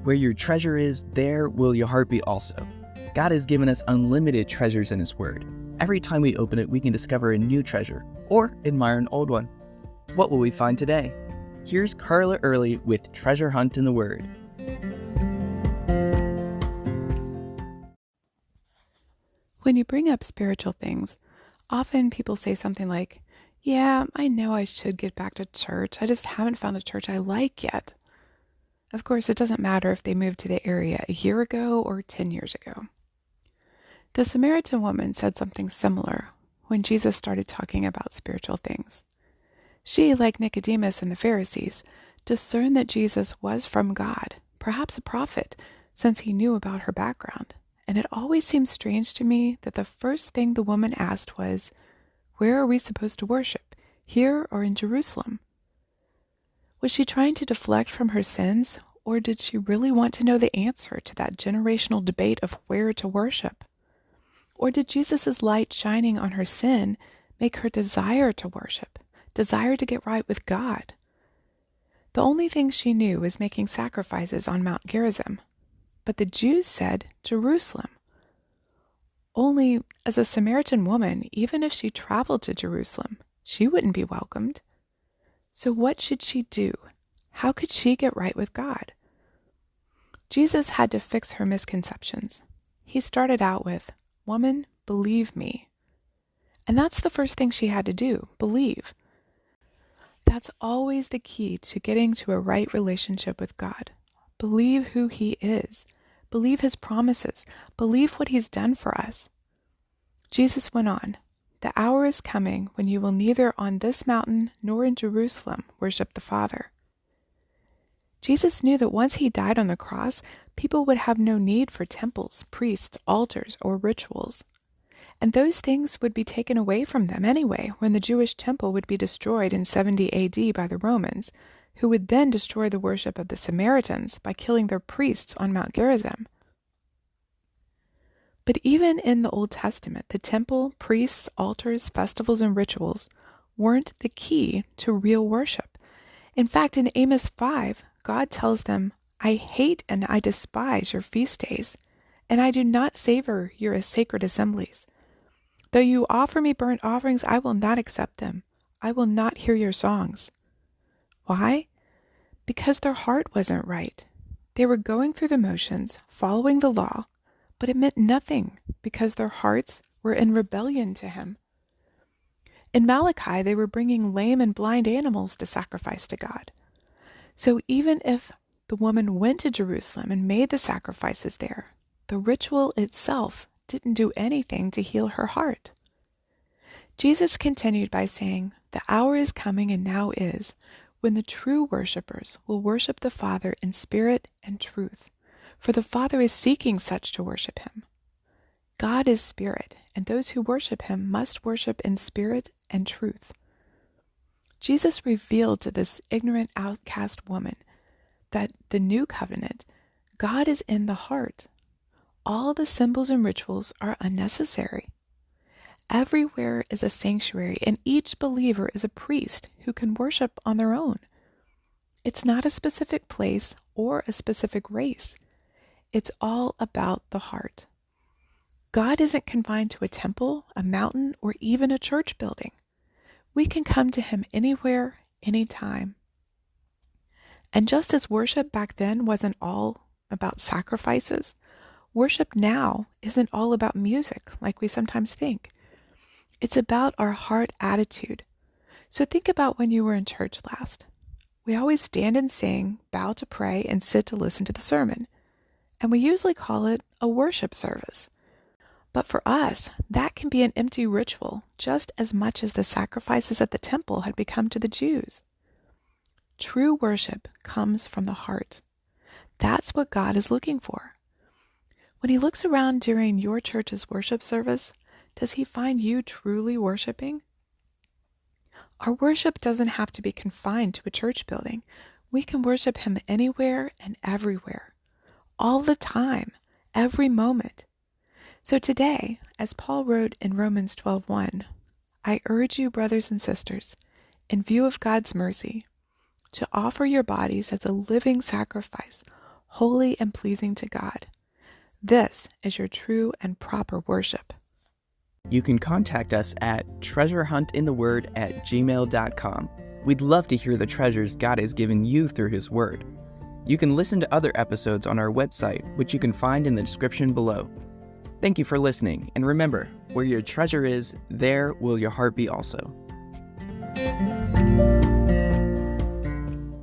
Where your treasure is, there will your heart be also. God has given us unlimited treasures in His Word. Every time we open it, we can discover a new treasure or admire an old one. What will we find today? Here's Carla Early with Treasure Hunt in the Word. When you bring up spiritual things, often people say something like, "Yeah, I know I should get back to church. I just haven't found a church I like yet." Of course, it doesn't matter if they moved to the area a year ago or 10 years ago. The Samaritan woman said something similar when Jesus started talking about spiritual things. She, like Nicodemus and the Pharisees, discerned that Jesus was from God, perhaps a prophet, since he knew about her background. And it always seems strange to me that the first thing the woman asked was, "Where are we supposed to worship, here or in Jerusalem?" Was she trying to deflect from her sins, or did she really want to know the answer to that generational debate of where to worship? Or did Jesus' light shining on her sin make her desire to worship, desire to get right with God? The only thing she knew was making sacrifices on Mount Gerizim, but the Jews said Jerusalem. Only, as a Samaritan woman, even if she traveled to Jerusalem, she wouldn't be welcomed. So what should she do? How could she get right with God? Jesus had to fix her misconceptions. He started out with, "Woman, believe me." And that's the first thing she had to do, believe. That's always the key to getting to a right relationship with God. Believe who He is. Believe His promises. Believe what He's done for us. Jesus went on, "The hour is coming when you will neither on this mountain nor in Jerusalem worship the Father." Jesus knew that once He died on the cross, people would have no need for temples, priests, altars, or rituals. And those things would be taken away from them anyway when the Jewish temple would be destroyed in 70 AD by the Romans, who would then destroy the worship of the Samaritans by killing their priests on Mount Gerizim. But even in the Old Testament, the temple, priests, altars, festivals, and rituals weren't the key to real worship. In fact, in Amos 5, God tells them, "I hate and I despise your feast days, and I do not savor your sacred assemblies. Though you offer me burnt offerings, I will not accept them. I will not hear your songs." Why? Because their heart wasn't right. They were going through the motions, following the law, but it meant nothing because their hearts were in rebellion to Him. In Malachi, they were bringing lame and blind animals to sacrifice to God. So even if the woman went to Jerusalem and made the sacrifices there, the ritual itself didn't do anything to heal her heart. Jesus continued by saying, "The hour is coming and now is, when the true worshipers will worship the Father in spirit and truth, for the Father is seeking such to worship Him." God is spirit, and those who worship Him must worship in spirit and truth. Jesus revealed to this ignorant outcast woman that the new covenant, God is in the heart. All the symbols and rituals are unnecessary. Everywhere is a sanctuary, and each believer is a priest who can worship on their own. It's not a specific place or a specific race. It's all about the heart. God isn't confined to a temple, a mountain, or even a church building. We can come to Him anywhere, anytime. And just as worship back then wasn't all about sacrifices, worship now isn't all about music like we sometimes think. It's about our heart attitude. So think about when you were in church last. We always stand and sing, bow to pray, and sit to listen to the sermon. And we usually call it a worship service. But for us, that can be an empty ritual just as much as the sacrifices at the temple had become to the Jews. True worship comes from the heart. That's what God is looking for. When He looks around during your church's worship service, does He find you truly worshiping? Our worship doesn't have to be confined to a church building. We can worship Him anywhere and everywhere, all the time, every moment. So today, as Paul wrote in Romans 12:1, "I urge you, brothers and sisters, in view of God's mercy, to offer your bodies as a living sacrifice, holy and pleasing to God. This is your true and proper worship. You can contact us at treasurehuntintheword@gmail.com. We'd love to hear the treasures God has given you through His Word. You can listen to other episodes on our website, which you can find in the description below. Thank you for listening, and remember, where your treasure is, there will your heart be also.